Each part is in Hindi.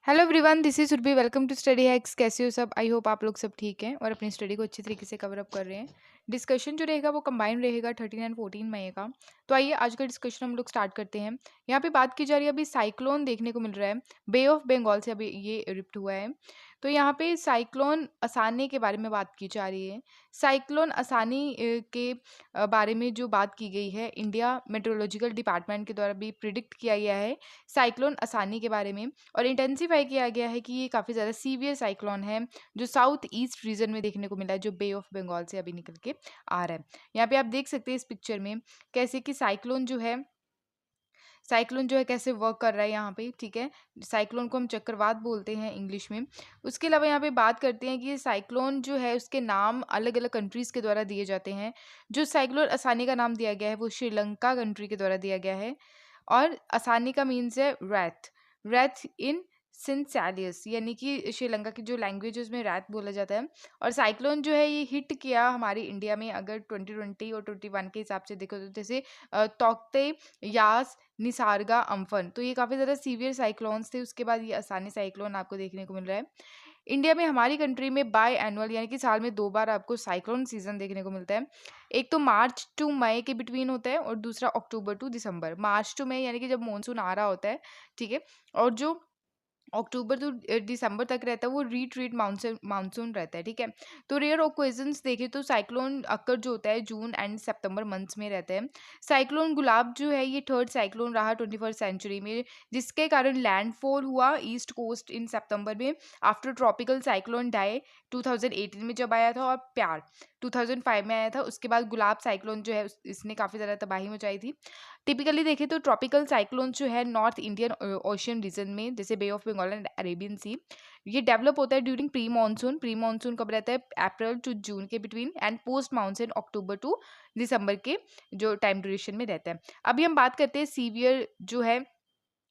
Hello everyone, this is Surabhi. Welcome to study hacks. कैसे हो सब? आई होप आप लोग सब ठीक हैं और अपनी स्टडी को अच्छी तरीके से कवर अप कर रहे हैं। डिस्कशन जो रहेगा वो कंबाइंड रहेगा 13 एंड 14 मई का। तो आइए आज का डिस्कशन हम लोग स्टार्ट करते हैं। यहाँ पे बात की जा रही है, अभी साइक्लोन देखने को मिल रहा है। बे ऑफ बंगाल से अभी ये इरप्ट हुआ है। तो यहाँ पे साइक्लोन असानी के बारे में बात की जा रही है। साइक्लोन असानी के बारे में जो बात की गई है, इंडिया मेट्रोलॉजिकल डिपार्टमेंट के द्वारा भी प्रिडिक्ट किया गया है साइक्लोन असानी के बारे में। और इंटेंसिफाई किया गया है कि ये काफ़ी ज़्यादा सीवियर साइक्लोन है जो साउथ ईस्ट रीजन में देखने को मिला है, जो बे ऑफ बंगाल से अभी निकल के आ रहा है। यहाँ पे आप देख सकते हैं इस पिक्चर में कैसे कि साइक्लोन जो है कैसे वर्क कर रहा है यहाँ पे। ठीक है, साइक्लोन को हम चक्रवात बोलते हैं इंग्लिश में। उसके अलावा यहाँ पे बात करते हैं कि ये साइक्लोन जो है उसके नाम अलग अलग कंट्रीज़ के द्वारा दिए जाते हैं। जो साइक्लोन असानी का नाम दिया गया है वो श्रीलंका कंट्री के द्वारा दिया गया है। और असानी का मीन्स है रैथ, रैथ इन सिंसैलियस, यानी कि श्रीलंका की जो लैंग्वेज है उसमें रैथ बोला जाता है। और साइक्लोन जो है ये हिट किया हमारे इंडिया में, अगर 2020 और 21 के हिसाब से देखो तो जैसे तौकते, यास, निसार्गा, अम्फन, तो ये काफ़ी ज़्यादा सीवियर साइक्लोन्स थे। उसके बाद ये आसानी साइक्लोन आपको देखने को मिल रहा है। इंडिया में, हमारी कंट्री में बाय एनुअल यानी कि साल में 2 बार आपको साइक्लोन सीजन देखने को मिलता है। एक तो मार्च टू मई के बिटवीन होता है और दूसरा अक्टूबर टू दिसंबर। मार्च टू मई यानी कि जब मानसून आ रहा होता है, ठीक है। और जो अक्टूबर टू दिसंबर तक रहता है वो रीट्रीट मानसून मानसून रहता है। ठीक है, तो रेयर ओकेजन्स देखें तो साइक्लोन अक्कर जो होता है जून एंड सितंबर मंथ्स में रहता है। साइक्लोन गुलाब जो है ये थर्ड साइक्लोन रहा 21st सेंचुरी में, जिसके कारण लैंडफॉल हुआ ईस्ट कोस्ट इन सितंबर में आफ्टर ट्रॉपिकल साइक्लोन डाई 2018 में जब आया था, और प्यार 2005 में आया था। उसके बाद गुलाब साइक्लोन जो है इसने काफ़ी ज़्यादा तबाही मचाई थी। टिपिकली देखें तो ट्रॉपिकल साइक्लोन जो है नॉर्थ इंडियन ओशियन रीजन में, जैसे Bay of Bengal and Arabian Sea, ये डेवलप होता है during pre monsoon. Pre monsoon कब रहता है? अप्रैल टू जून के between, and post monsoon October to December के जो टाइम ड्यूरेशन में रहता है। अभी हम बात करते हैं सीवियर जो है,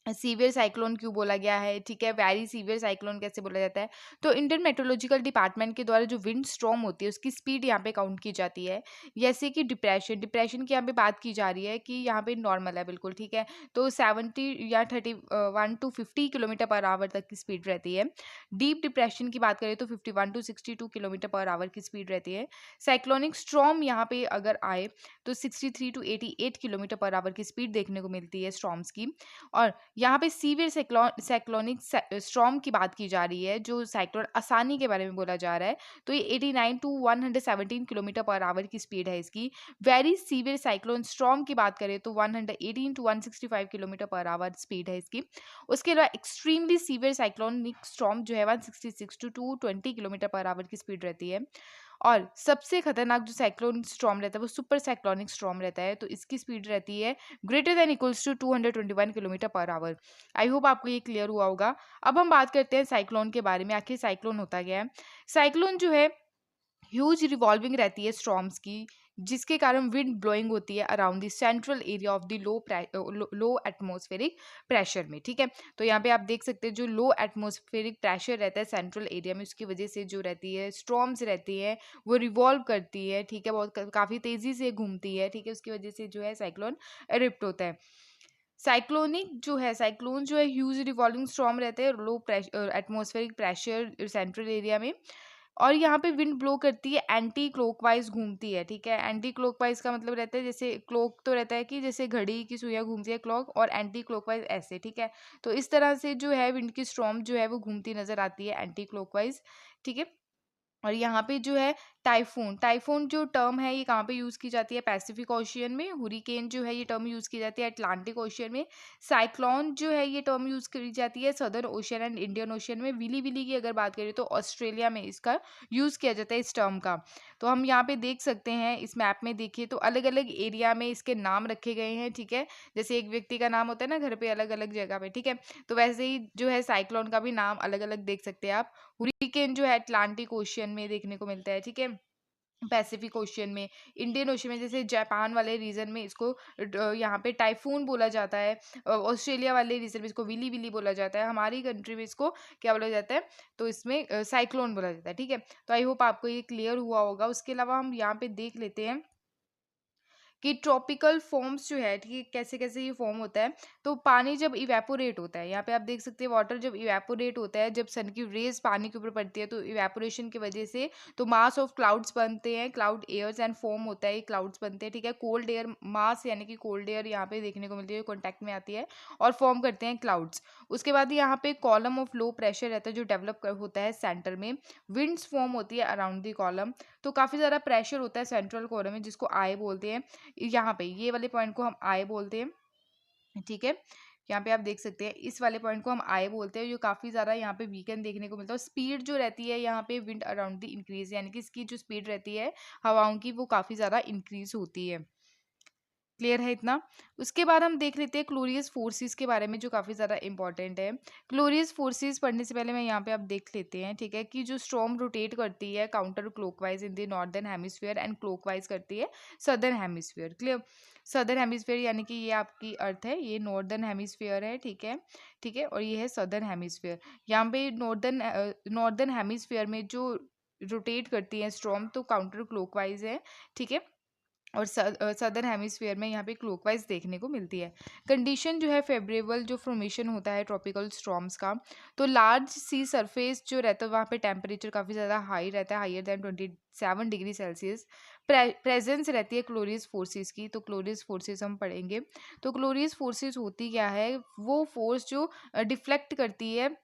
सीवियर साइक्लोन क्यों बोला गया है, ठीक है, वेरी सीवियर साइक्लोन कैसे बोला जाता है। तो इंडियन मेट्रोलॉजिकल डिपार्टमेंट के द्वारा जो विंड स्टॉर्म होती है उसकी स्पीड यहाँ पे काउंट की जाती है। जैसे कि डिप्रेशन, डिप्रेशन की यहाँ पे बात की जा रही है कि यहाँ पे नॉर्मल है बिल्कुल, ठीक है। तो 70 या 31 to 50 किलोमीटर पर आवर तक की स्पीड रहती है। डीप डिप्रेशन की बात करें तो 51 to 62 किलोमीटर पर आवर की स्पीड रहती है। साइक्लोनिक स्टॉर्म यहाँ पे अगर आए तो 63 to 88 किलोमीटर पर आवर की स्पीड देखने को मिलती है स्टॉर्म्स की। और यहाँ पे सीवियर साइक्लोनिक स्टॉर्म की बात की जा रही है, जो साइक्लोन आसानी के बारे में बोला जा रहा है। तो ये 89 to 117 किलोमीटर पर आवर की स्पीड है इसकी। वेरी सीवियर साइक्लोन स्टॉर्म की बात करें तो 118 to 165 kilometre per our speed है इसकी। उसके अलावा एक्सट्रीमली सीवियर साइक्लोनिक स्टॉर्म जो है 166 to 220 किलोमीटर पर आवर की स्पीड रहती है। और सबसे खतरनाक जो साइक्लोन स्टॉर्म रहता है वो सुपर साइक्लोनिक स्टॉर्म रहता है, तो इसकी स्पीड रहती है greater than equals to 221 kilometre per hour. I hope आपको ये क्लियर हुआ होगा। अब हम बात करते हैं साइक्लोन के बारे में, आखिर साइक्लोन होता क्या है। साइक्लोन जो है ह्यूज रिवॉल्विंग रहती है स्टॉर्म्स की, जिसके कारण विंड ब्लोइंग होती है around the central area of the low atmospheric pressure में। ठीक है, तो यहाँ पे आप देख सकते हैं जो लो एटमॉस्फेरिक प्रेशर रहता है सेंट्रल एरिया में, उसकी वजह से जो रहती है स्टॉर्म्स रहती है वो रिवॉल्व करती है। ठीक है, बहुत काफ़ी तेज़ी से घूमती है। ठीक है, उसकी वजह से जो है साइक्लोन इरप्ट होता है। साइक्लोन जो है ह्यूज रिवॉल्विंग स्टॉर्म रहते हैं लो एटमॉस्फेरिक प्रेशर सेंट्रल एरिया में। और यहाँ पे विंड ब्लो करती है, एंटी क्लॉकवाइज घूमती है। ठीक है, एंटी क्लॉकवाइज का मतलब रहता है, जैसे क्लॉक तो रहता है कि जैसे घड़ी की सुइयां घूमती है क्लॉक, और एंटी क्लॉकवाइज ऐसे। ठीक है, तो इस तरह से जो है विंड की स्टॉर्म जो है वो घूमती नजर आती है एंटी क्लॉकवाइज। ठीक है, और यहाँ पे जो है टाइफून, टाइफून जो टर्म है ये कहाँ पे यूज़ की जाती है? पैसिफिक ओशियन में। हुरिकेन जो है ये टर्म यूज़ की जाती है अटलांटिक ओशियन में। साइक्लोन जो है ये टर्म यूज़ करी जाती है southern ocean and Indian ocean में। विली विली की अगर बात करें तो ऑस्ट्रेलिया में इसका यूज़ किया जाता है इस टर्म का। तो हम यहाँ पे देख सकते हैं इस मैप में, देखिए तो अलग अलग एरिया में इसके नाम रखे गए हैं। ठीक है, जैसे एक व्यक्ति का नाम होता है ना घर पे अलग अलग जगह पे। ठीक है, तो वैसे ही जो है साइक्लोन का भी नाम अलग अलग देख सकते हैं आप। हुरिकेन जो है अटलांटिक ओशियन में देखने को मिलता है। ठीक है, पैसिफिक ओशियन में, इंडियन ओशियन में, जैसे जापान वाले रीजन में इसको यहाँ पे टाइफून बोला जाता है। ऑस्ट्रेलिया वाले रीजन में इसको विली विली बोला जाता है। हमारी कंट्री में इसको क्या बोला जाता है? तो इसमें साइक्लोन बोला जाता है। ठीक है, तो आई होप आपको ये क्लियर हुआ होगा। उसके अलावा हम यहाँ पे देख लेते हैं कि ट्रॉपिकल फॉर्म्स जो है, ठीक है, कैसे-कैसे ये फॉर्म होता है। तो पानी जब इवैपोरेट होता है, यहाँ पे आप देख सकते हैं वाटर जब इवैपोरेट होता है, जब सन की रेज़ पानी के ऊपर पड़ती है तो इवैपोरेशन की वजह से तो मास ऑफ क्लाउड्स बनते हैं, क्लाउड एयर्स एंड फॉर्म होता है, क्लाउड्स बनते हैं, ठीक है। कोल्ड एयर मास यानी कि कोल्ड एयर यहाँ पे देखने को मिलती है, कॉन्टैक्ट में आती है और फॉर्म करते हैं क्लाउड्स। उसके बाद यहाँ पे कॉलम ऑफ लो प्रेशर रहता है जो डेवलप होता है सेंटर में। विंड्स फॉर्म होती है अराउंड द कॉलम। तो काफ़ी ज़्यादा प्रेशर होता है सेंट्रल कॉलम में जिसको आई बोलते हैं। यहाँ पे ये वाले पॉइंट को हम आई बोलते हैं, ठीक है। यहाँ पे आप देख सकते हैं इस वाले पॉइंट को हम आई बोलते हैं, जो काफ़ी ज़्यादा यहाँ पे वीकेंड देखने को मिलता है। स्पीड जो रहती है यहाँ पे विंड अराउंड द इंक्रीज, यानी कि इसकी जो स्पीड रहती है हवाओं की वो काफ़ी ज़्यादा इंक्रीज होती है। क्लियर है इतना? उसके बाद हम देख लेते हैं ग्लोरियस फोर्सेस के बारे में, जो काफ़ी ज़्यादा इंपॉर्टेंट है। ग्लोरियस फोर्सेस पढ़ने से पहले मैं यहाँ पे आप देख लेते हैं, ठीक है, कि जो स्टॉर्म रोटेट करती है counter clockwise in the northern hemisphere and clockwise करती है southern hemisphere. Clear? Southern hemisphere यानी कि ये आपकी अर्थ है, ये नॉर्दर्न हेमिस्फीयर है, ठीक है, ठीक है, और ये है सदर्न हेमिस्फीयर। यहाँ पे नॉर्दर्न हेमिस्फीयर में जो रोटेट करती है स्टॉर्म तो काउंटर क्लॉकवाइज है, ठीक है, और सदर्न हेमिस्फीयर में यहाँ पे क्लॉकवाइज देखने को मिलती है। कंडीशन जो है फेवरेबल जो फॉर्मेशन होता है ट्रॉपिकल स्टॉर्म्स का, तो लार्ज सी सरफेस जो रहता है वहाँ पे टेम्परेचर काफ़ी ज़्यादा हाई रहता है, higher than 27 degree Celsius. Presence रहती है क्लोरियस फोर्सेस की, तो क्लोरियस फोर्सेस हम पढ़ेंगे। तो क्लोरियस फोर्सेस होती क्या है, वो फोर्स जो डिफ्लेक्ट करती है,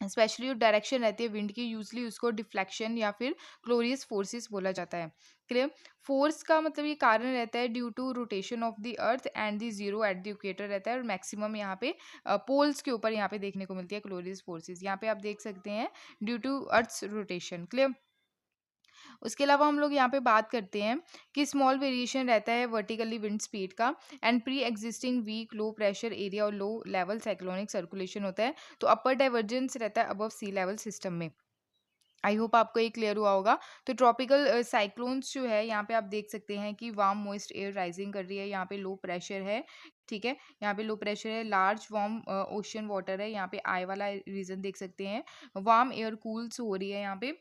स्पेशली जो डायरेक्शन रहती है विंड की, यूजली उसको डिफ्लेक्शन या फिर क्लोरियस फोर्सेस बोला जाता है। क्लियर? फोर्स का मतलब ये कारण रहता है due to rotation of the earth and the zero at the equator रहता है, और मैक्सिमम यहाँ पे पोल्स के ऊपर यहाँ पे देखने को मिलती है क्लोरियस फोर्सेस। यहाँ पे आप देख सकते हैं due to earth's rotation. Clear? उसके अलावा हम लोग यहाँ पे बात करते हैं कि स्मॉल वेरिएशन रहता है वर्टिकली विंड स्पीड का, and pre existing weak low pressure area और लो लेवल साइक्लोनिक सर्कुलेशन होता है। तो अपर डाइवर्जेंस रहता है अबव सी लेवल सिस्टम में। आई होप आपको ये क्लियर हुआ होगा। तो ट्रॉपिकल साइक्लोन्स जो है यहाँ पे आप देख सकते हैं कि वार्म मॉइस्ट एयर राइजिंग कर रही है, यहाँ पे लो प्रेशर है, ठीक है, यहाँ पे लो प्रेशर है, लार्ज वार्म ओशन वाटर है, यहाँ पे आई वाला रीजन देख सकते हैं, वार्म एयर कूल्स हो रही है यहाँ पे,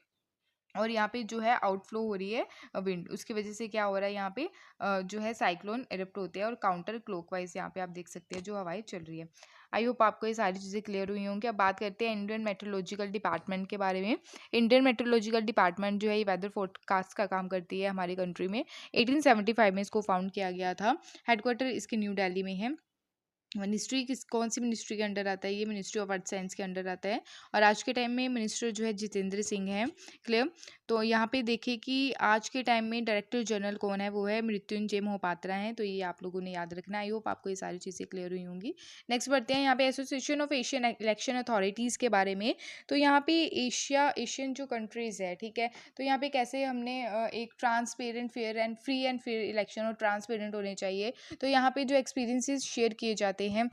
और यहाँ पे जो है आउटफ्लो हो रही है विंड, उसकी वजह से क्या हो रहा है यहाँ पे जो है साइक्लोन इरप्ट होते हैं, और काउंटर क्लॉकवाइज यहाँ पे आप देख सकते हैं जो हवाएं चल रही है। आई होप आपको ये सारी चीज़ें क्लियर हुई होंगी। अब बात करते हैं इंडियन मेट्रोलॉजिकल डिपार्टमेंट के बारे में। इंडियन मेट्रोलॉजिकल डिपार्टमेंट जो है ये वेदर फोरकास्ट का काम करती है हमारी कंट्री में। 1875 में इसको फाउंड किया गया था। हेडक्वार्टर इसके न्यू दिल्ली में है। मिनिस्ट्री कौन सी मिनिस्ट्री के अंडर आता है, ये मिनिस्ट्री ऑफ अर्थ साइंस के अंडर आता है, और आज के टाइम में मिनिस्टर जो है जितेंद्र सिंह है। क्लियर? तो यहाँ पे देखिए कि आज के टाइम में डायरेक्टर जनरल कौन है, वो है मृत्युंजय मोहपात्रा हैं। तो ये आप लोगों ने याद रखना। आई होप आपको ये सारी चीज़ें क्लियर हुई होंगी। नेक्स्ट बढ़ते हैं यहाँ पे association of Asian election authorities के बारे में। तो यहाँ पे एशियन जो कंट्रीज़ है, ठीक है, तो यहाँ पे कैसे हमने एक transparent fair and fair election, और ट्रांसपेरेंट होने चाहिए, तो यहाँ पे जो एक्सपीरियंसेस शेयर किए जाते हैं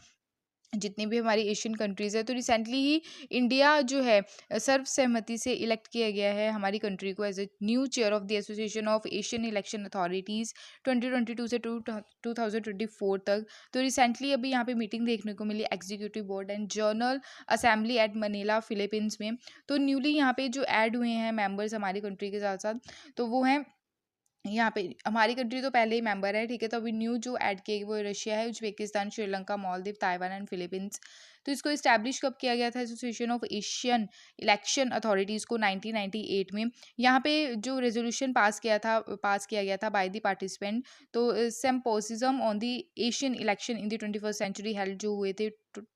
जितनी भी हमारी एशियन कंट्रीज़ है। तो रिसेंटली ही इंडिया जो है सर्वसहमति से इलेक्ट किया गया है हमारी कंट्री को as a new chair of the association of Asian election authorities 2022 से 2024 तक। तो रिसेंटली अभी यहाँ पे मीटिंग देखने को मिली executive board and general assembly at Manila Philippines में। तो न्यूली यहाँ पे जो ऐड हुए हैं मेंबर्स हमारी कंट्री के साथ साथ, तो वो हैं यहाँ पे, हमारी कंट्री तो पहले ही मेंबर है, ठीक है, तो अभी न्यू जो ऐड किए वो रशिया है, Uzbekistan, Sri Lanka, Maldives, Taiwan and Philippines. तो इसको इस्टेब्लिश कब किया गया था, association of Asian election authorities को 1998 में। यहाँ पे जो रेजोल्यूशन पास किया गया था बाय द पार्टिसिपेंट। तो symposium on the Asian election in the 21st century held जो हुए थे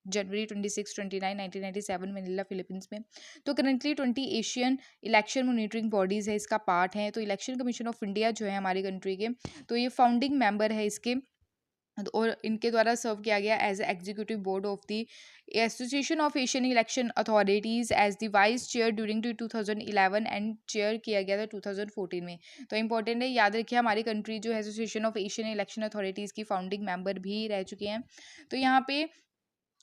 जनवरी 26-29 1997 मनीला फिलीपींस में। तो currently 20 Asian election monitoring bodies है इसका पार्ट है। तो इलेक्शन कमीशन ऑफ इंडिया जो है हमारी कंट्री के, तो ये फाउंडिंग मेंबर है इसके, और इनके द्वारा सर्व किया गया as executive board of the association of Asian election authorities as the vice chair during 2011 and chair किया गया था 2014 में। तो इंपॉर्टेंट है, याद रखिए हमारी कंट्री जो है association of Asian election authorities की फाउंडिंग मेंबर भी रह चुके हैं। तो यहाँ पे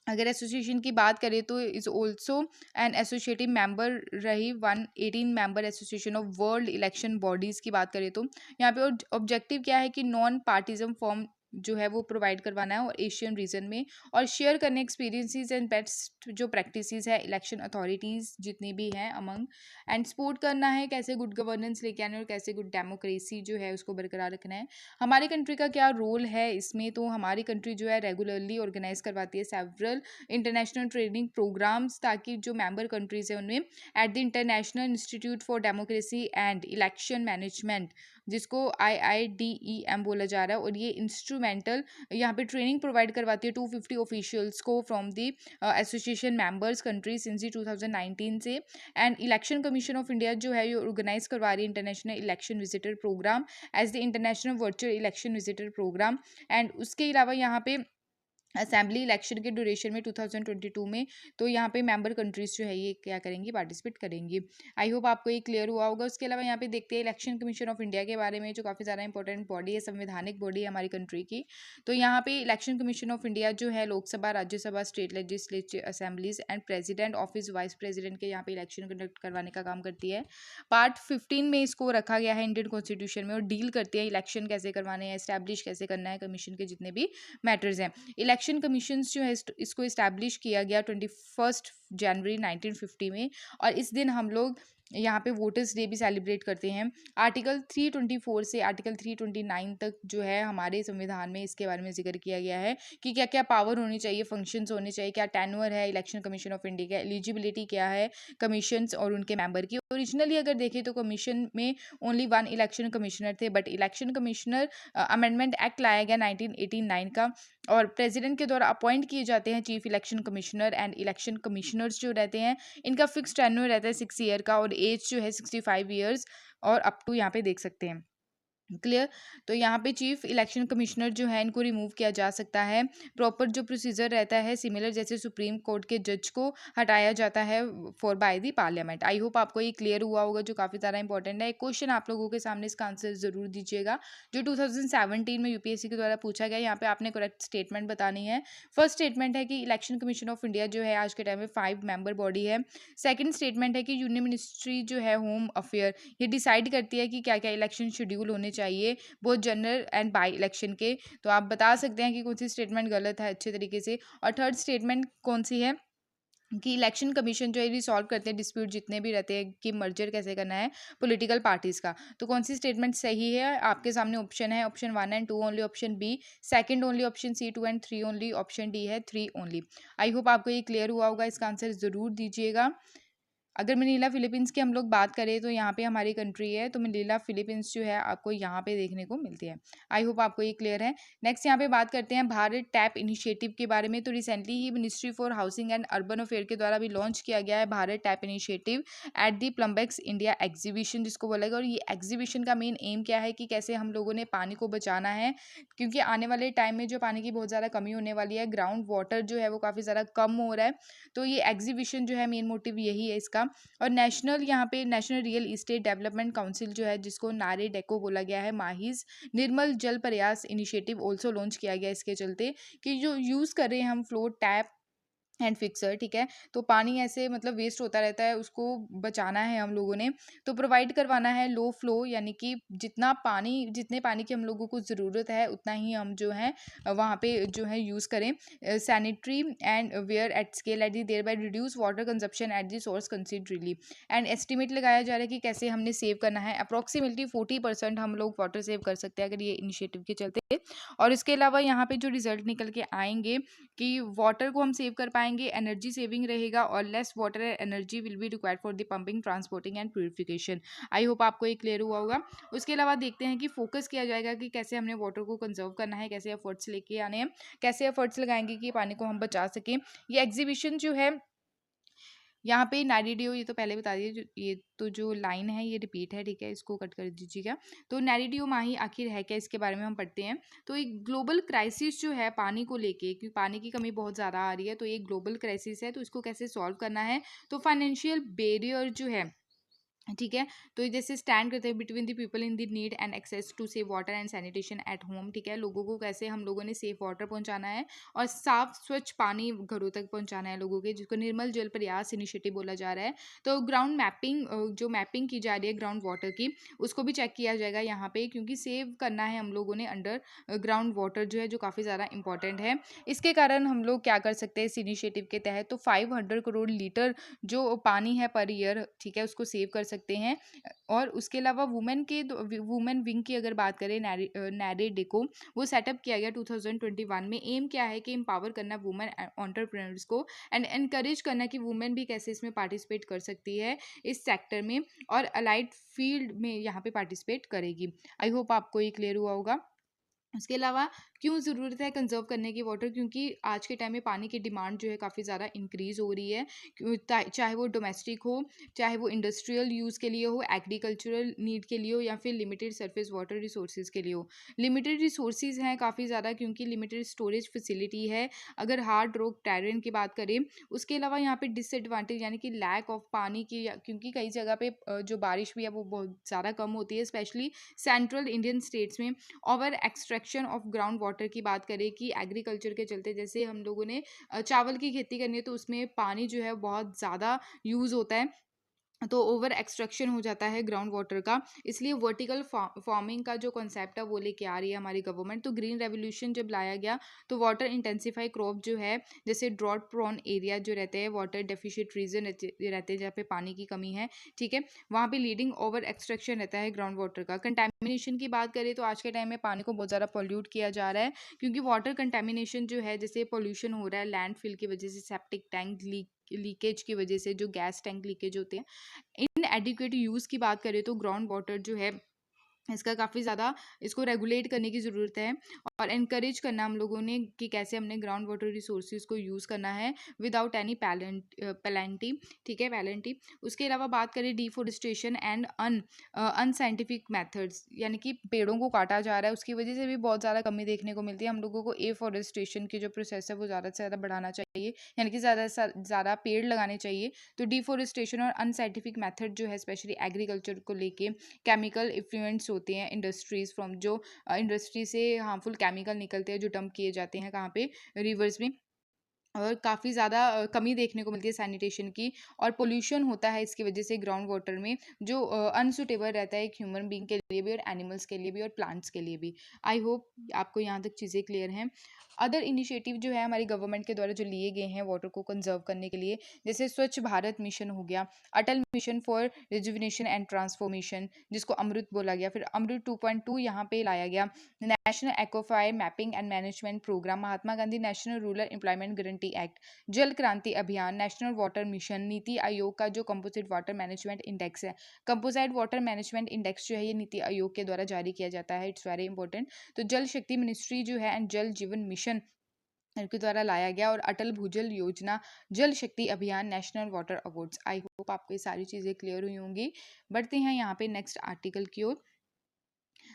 अगर एसोसिएशन की बात करें तो is also an associative member रही 118 member association of world election bodies की बात करें तो यहाँ पे ऑब्जेक्टिव क्या है कि नॉन पार्टिजम फॉर्म जो है वो प्रोवाइड करवाना है और एशियन रीजन में, और शेयर करने एक्सपीरियंसेस एंड बेस्ट जो प्रैक्टिसेस है इलेक्शन अथॉरिटीज़ जितनी भी हैं अमंग, एंड सपोर्ट करना है कैसे गुड गवर्नेंस लेके आना है और कैसे गुड डेमोक्रेसी जो है उसको बरकरार रखना है। हमारी कंट्री का क्या रोल है इसमें, तो हमारी कंट्री जो है रेगुलरली ऑर्गेनाइज करवाती है सेवरल इंटरनेशनल ट्रेनिंग प्रोग्राम्स, ताकि जो मेंबर कंट्रीज है उनमें at the international institute for democracy and election management, जिसको IIDEM बोला जा रहा है, और ये इंस्ट्रूमेंटल यहाँ पे ट्रेनिंग प्रोवाइड करवाती है 250 ऑफिशियल्स को from the association members country since 2019 से। And election commission of India जो है ये ऑर्गेनाइज करवा रही है international election visitor programme as the international virtual election visitor programme. And उसके अलावा यहाँ पे असेंबली इलेक्शन के ड्यूरेशन में 2022 में, तो यहाँ पे मेंबर कंट्रीज जो है ये क्या करेंगी, पार्टिसिपेट करेंगी। आई होप आपको ये क्लियर हुआ होगा। उसके अलावा यहाँ पे देखते हैं इलेक्शन कमीशन ऑफ इंडिया के बारे में, जो काफ़ी ज़्यादा इंपॉर्टेंट बॉडी है, संवैधानिक बॉडी है हमारी कंट्री की। तो यहाँ पे इलेक्शन कमीशन ऑफ इंडिया जो है Lok Sabha, Rajya Sabha, state legislative assemblies and president office vice president के यहाँ पे इलेक्शन कंडक्ट करवाने का काम करती है। पार्ट 15 में इसको रखा गया है इंडियन कॉन्स्टिट्यूशन में, और डील करती है इलेक्शन कैसे करवाने हैं, एस्टैब्लिश कैसे करना है कमीशन के जितने भी मैटर्स हैं। इलेक्शन कमीशंस जो है इसको इस्टेब्लिश किया गया 21 जनवरी 1950 में, और इस दिन हम लोग यहाँ पे वोटर्स डे भी सेलिब्रेट करते हैं। आर्टिकल 324 से आर्टिकल 329 तक जो है हमारे संविधान में इसके बारे में जिक्र किया गया है कि क्या क्या पावर होनी चाहिए, फंक्शंस होने चाहिए, क्या टेन्योर है इलेक्शन कमीशन ऑफ इंडिया का, एलिजिबिलिटी क्या है कमीशंस और उनके मेंबर की। ओरिजिनली अगर देखें तो कमीशन में ओनली 1 इलेक्शन कमिश्नर थे, but election commissioner amendment act लाया गया 1989 का, और प्रेसिडेंट के द्वारा अपॉइंट किए जाते हैं chief election commissioner. And election commissioners जो रहते हैं इनका फिक्स टेन्योर रहता है 6 ईयर का, और एज जो है 65 ईयर्स और अप टू यहाँ पे देख सकते हैं। क्लियर। तो यहाँ पे चीफ इलेक्शन कमिश्नर जो है इनको रिमूव किया जा सकता है। प्रॉपर जो प्रोसीजर रहता है सिमिलर जैसे सुप्रीम कोर्ट के जज को हटाया जाता है for by the parliament. I hope आपको ये क्लियर हुआ होगा, जो काफ़ी ज़्यादा इंपॉर्टेंट है। एक क्वेश्चन आप लोगों के सामने इसका आंसर जरूर दीजिएगा, जो 2017 में यूपीएससी के द्वारा पूछा गया। यहाँ पे आपने करेक्ट स्टेटमेंट बतानी है। फर्स्ट स्टेटमेंट है कि इलेक्शन कमीशन ऑफ इंडिया जो है आज के टाइम में 5 मेंबर बॉडी है। सेकेंड स्टेटमेंट है कि यूनियन मिनिस्ट्री जो है होम अफेयर ये डिसाइड करती है कि क्या क्या इलेक्शन शेड्यूल होने चाहिए both general and by election के। तो आप बता सकते हैं कि कौन सी स्टेटमेंट गलत है अच्छे तरीके से। और थर्ड स्टेटमेंट कौन सी है कि इलेक्शन कमीशन जो है रिसॉल्व करते हैं डिस्प्यूट जितने भी रहते हैं कि मर्जर कैसे करना है पॉलिटिकल पार्टीज का। तो कौन सी स्टेटमेंट सही है, आपके सामने ऑप्शन है, option 1 and 2 only, option B second only, option C 2 and 3 only, option D है 3 ओनली। आई होप आपको ये क्लियर हुआ होगा, इसका आंसर जरूर दीजिएगा। अगर मनीला फिलीपींस की हम लोग बात करें तो यहाँ पे हमारी कंट्री है, तो मनीला फिलीपींस जो है आपको यहाँ पे देखने को मिलती है। आई होप आपको ये क्लियर है। नेक्स्ट यहाँ पे बात करते हैं भारत टैप इनिशिएटिव के बारे में। तो रिसेंटली ही ministry for housing and urban affair के द्वारा भी लॉन्च किया गया है Bharat tap initiative at the Plumbex India exhibition जिसको बोला गया। और ये एग्जीबिशन का मेन एम क्या है कि कैसे हम लोगों ने पानी को बचाना है, क्योंकि आने वाले टाइम में जो पानी की बहुत ज़्यादा कमी होने वाली है, ग्राउंड वाटर जो है वो काफ़ी ज़्यादा कम हो रहा है। तो ये एग्जीबिशन जो है मेन मोटिव यही है इसका। और नेशनल यहाँ पे national real estate development council जो है जिसको नारे डेको बोला गया है, माहिज निर्मल जल प्रयास इनिशिएटिव ऑल्सो लॉन्च किया गया इसके चलते कि जो यूज़ कर रहे हैं हम फ्लो टैप एंड फिक्सर, ठीक है, तो पानी ऐसे मतलब वेस्ट होता रहता है, उसको बचाना है हम लोगों ने। तो प्रोवाइड करवाना है लो फ्लो, यानी कि जितने पानी की हम लोगों को ज़रूरत है उतना ही हम जो है वहाँ पे जो है यूज़ करें। Sanitary and ware at scale at the there by reduce water consumption at the source considerably. And estimate लगाया जा रहा है कि कैसे हमने सेव करना है। अप्रॉक्सीमेटली 40% हम लोग वाटर सेव कर सकते हैं अगर ये इनिशिएटिव के चलते। और इसके अलावा यहाँ पे जो रिजल्ट निकल के आएंगे कि वाटर को हम सेव कर पाएंगे, एनर्जी सेविंग रहेगा, और less water and energy will be required for the pumping, transporting and purification. I hope आपको ये क्लियर हुआ होगा। उसके अलावा देखते हैं कि फोकस किया जाएगा कि कैसे हमने वाटर को कंजर्व करना है, कैसे एफर्ट्स लेके आने हैं, कैसे एफर्ट्स लगाएंगे कि पानी को हम बचा सकें। ये एग्जीबिशन जो है यहाँ पे नैरिडियो, ये तो पहले बता दिए, ये तो जो लाइन है ये रिपीट है, ठीक है, इसको कट कर दीजिएगा। तो नैरिडियो माही आखिर है क्या, इसके बारे में हम पढ़ते हैं। तो एक ग्लोबल क्राइसिस जो है पानी को लेके, क्योंकि पानी की कमी बहुत ज़्यादा आ रही है, तो ये ग्लोबल क्राइसिस है, तो इसको कैसे सॉल्व करना है। तो फाइनेंशियल बैरियर जो है ठीक है। तो जैसे स्टैंड करते हैं between the people in the need and access to safe water and sanitation at home, ठीक है। लोगों को कैसे हम लोगों ने सेफ वाटर पहुंचाना है और साफ स्वच्छ पानी घरों तक पहुंचाना है लोगों के, जिसको निर्मल जल प्रयास इनिशिएटिव बोला जा रहा है। तो ग्राउंड मैपिंग, जो मैपिंग की जा रही है ग्राउंड वाटर की, उसको भी चेक किया जाएगा यहाँ पे, क्योंकि सेव करना है हम लोगों ने अंडर ग्राउंड वाटर जो है, जो काफ़ी ज़्यादा इंपॉर्टेंट है। इसके कारण हम लोग क्या कर सकते हैं इस इनिशिएटिव के तहत, तो 500 करोड़ लीटर जो पानी है पर ईयर, ठीक है, उसको सेव कर सकते हैं। और उसके अलावा वुमेन विंग की अगर बात करें, नैरेडिको, वो सेटअप किया गया 2021 में। एम क्या है कि एम्पावर करना वुमेन एंटरप्रेन्योर्स को एंड एनकरेज करना कि वुमेन भी कैसे इसमें पार्टिसिपेट कर सकती है इस सेक्टर में, और अलाइड फील्ड में यहाँ पे पार्टिसिपेट करेगी। आई होप आपको ये क्लियर हुआ होगा। उसके अलावा क्यों ज़रूरत है कंज़र्व करने की वाटर, क्योंकि आज के टाइम में पानी की डिमांड जो है काफ़ी ज़्यादा इंक्रीज़ हो रही है। चाहे वो डोमेस्टिक हो, चाहे वो इंडस्ट्रियल यूज़ के लिए हो, एग्रीकल्चरल नीड के लिए हो, या फिर लिमिटेड सरफेस वाटर रिसोर्सेज के लिए हो। लिमिटेड रिसोर्सेज हैं काफ़ी ज़्यादा, क्योंकि लिमिटेड स्टोरेज फैसिलिटी है अगर हार्ड रॉक टेरेन की बात करें। उसके अलावा यहाँ पे डिसएडवांटेज यानी कि लैक ऑफ पानी की, क्योंकि कई जगह पे जो बारिश भी है वो बहुत ज़्यादा कम होती है, स्पेशली सेंट्रल इंडियन स्टेट्स में। Over extraction of ground water की बात करें कि एग्रीकल्चर के चलते, जैसे हम लोगों ने चावल की खेती करनी है तो उसमें पानी जो है बहुत ज़्यादा यूज़ होता है, तो ओवर एक्सट्रैक्शन हो जाता है ग्राउंड वाटर का। इसलिए वर्टिकल फार्मिंग का जो कॉन्सेप्ट है वो लेके आ रही है हमारी गवर्नमेंट। तो ग्रीन रेवोल्यूशन जब लाया गया तो वाटर इंटेंसिफाई क्रॉप जो है, जैसे ड्रॉट प्रोन एरिया जो रहते हैं, वाटर डेफिशिएंट रीजन रहते हैं जहाँ पे पानी की कमी है, ठीक है, वहाँ पे लीडिंग ओवर एक्सट्रैक्शन रहता है ग्राउंड वाटर का। कंटेमिनेशन की बात करें तो आज के टाइम में पानी को बहुत ज़्यादा पोल्यूट किया जा रहा है, क्योंकि वाटर कंटेमिनेशन जो है, जैसे पोल्यूशन हो रहा है लैंडफिल की वजह से, सेप्टिक टैंक लीकेज की वजह से, जो गैस टैंक लीकेज होते हैं, इनएडिक्वेट यूज़ की बात करें तो ग्राउंड वाटर जो है इसका काफ़ी ज़्यादा, इसको रेगुलेट करने की ज़रूरत है और एनकरेज करना हम लोगों ने कि कैसे हमने ग्राउंड वाटर रिसोर्सेज को यूज़ करना है विदाउट एनी पेलेंटी, ठीक है, पेलेंटी। उसके अलावा बात करें डिफोरेस्टेशन एंड अनसाइंटिफिक मेथड्स, यानी कि पेड़ों को काटा जा रहा है, उसकी वजह से भी बहुत ज़्यादा कमी देखने को मिलती है। हम लोगों को एफोरेस्टेशन की जो प्रोसेस है वो ज़्यादा से ज़्यादा बढ़ाना चाहिए, यानी कि ज़्यादा से ज़्यादा पेड़ लगाने चाहिए। तो डिफोरेस्टेशन और अनसाइंटिफिक मेथड जो है, स्पेशली एग्रीकल्चर को लेके, केमिकल इफ्लुएंट्स होते हैं इंडस्ट्रीज फ्रॉम, जो इंडस्ट्री से हार्मफुल केमिकल निकलते हैं जो डंप किए जाते हैं कहाँ पे, रिवर्स में, और काफ़ी ज़्यादा कमी देखने को मिलती है सैनिटेशन की, और पोल्यूशन होता है इसकी वजह से ग्राउंड वाटर में, जो अनसुटेबल रहता है एक ह्यूमन बीइंग के लिए भी और एनिमल्स के लिए भी और प्लांट्स के लिए भी। आई होप आपको यहाँ तक चीज़ें क्लियर हैं। अदर इनिशिएटिव जो है हमारी गवर्नमेंट के द्वारा जो लिए गए हैं वाटर को कंजर्व करने के लिए, जैसे स्वच्छ भारत मिशन हो गया, Atal mission for rejuvenation and transformation, जिसको अमृत बोला गया, फिर अमृत 2.2 यहाँ पे लाया गया, national aquifer mapping and management programme, Mahatma Gandhi national rural employment guarantee act, Jal Kranti अभियान, national water mission, NITI Aayog का जो कंपोजिट वाटर मैनेजमेंट इंडेक्स है, कंपोजिट वाटर मैनेजमेंट इंडेक्स जो है ये नीति आयोग के द्वारा जारी किया जाता है, इट्स वेरी इंपॉर्टेंट। तो जल शक्ति मिनिस्ट्री जो है एंड जल जीवन मिशन के द्वारा लाया गया, और अटल भूजल योजना, जल शक्ति अभियान, नेशनल वाटर अवार्ड्स। आई होप आपको ये सारी चीज़ें क्लियर हुई होंगी। बढ़ते हैं यहाँ पे नेक्स्ट आर्टिकल की ओर।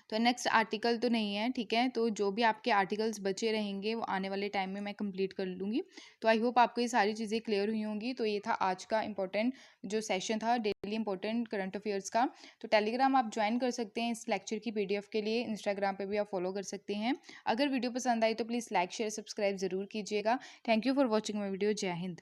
तो नेक्स्ट आर्टिकल तो नहीं है, ठीक है, तो जो भी आपके आर्टिकल्स बचे रहेंगे वो आने वाले टाइम में मैं कंप्लीट कर लूँगी। तो आई होप आपको ये सारी चीज़ें क्लियर हुई होंगी। तो ये था आज का इंपॉर्टेंट जो सेशन था डेली इंपॉर्टेंट करंट अफेयर्स का। तो टेलीग्राम आप ज्वाइन कर सकते हैं इस लेक्चर की पीडीएफ के लिए, इंस्टाग्राम पे भी आप फॉलो कर सकते हैं। अगर वीडियो पसंद आई तो प्लीज़ लाइक शेयर सब्सक्राइब ज़रूर कीजिएगा। Thank you for watching my video. जय हिंद।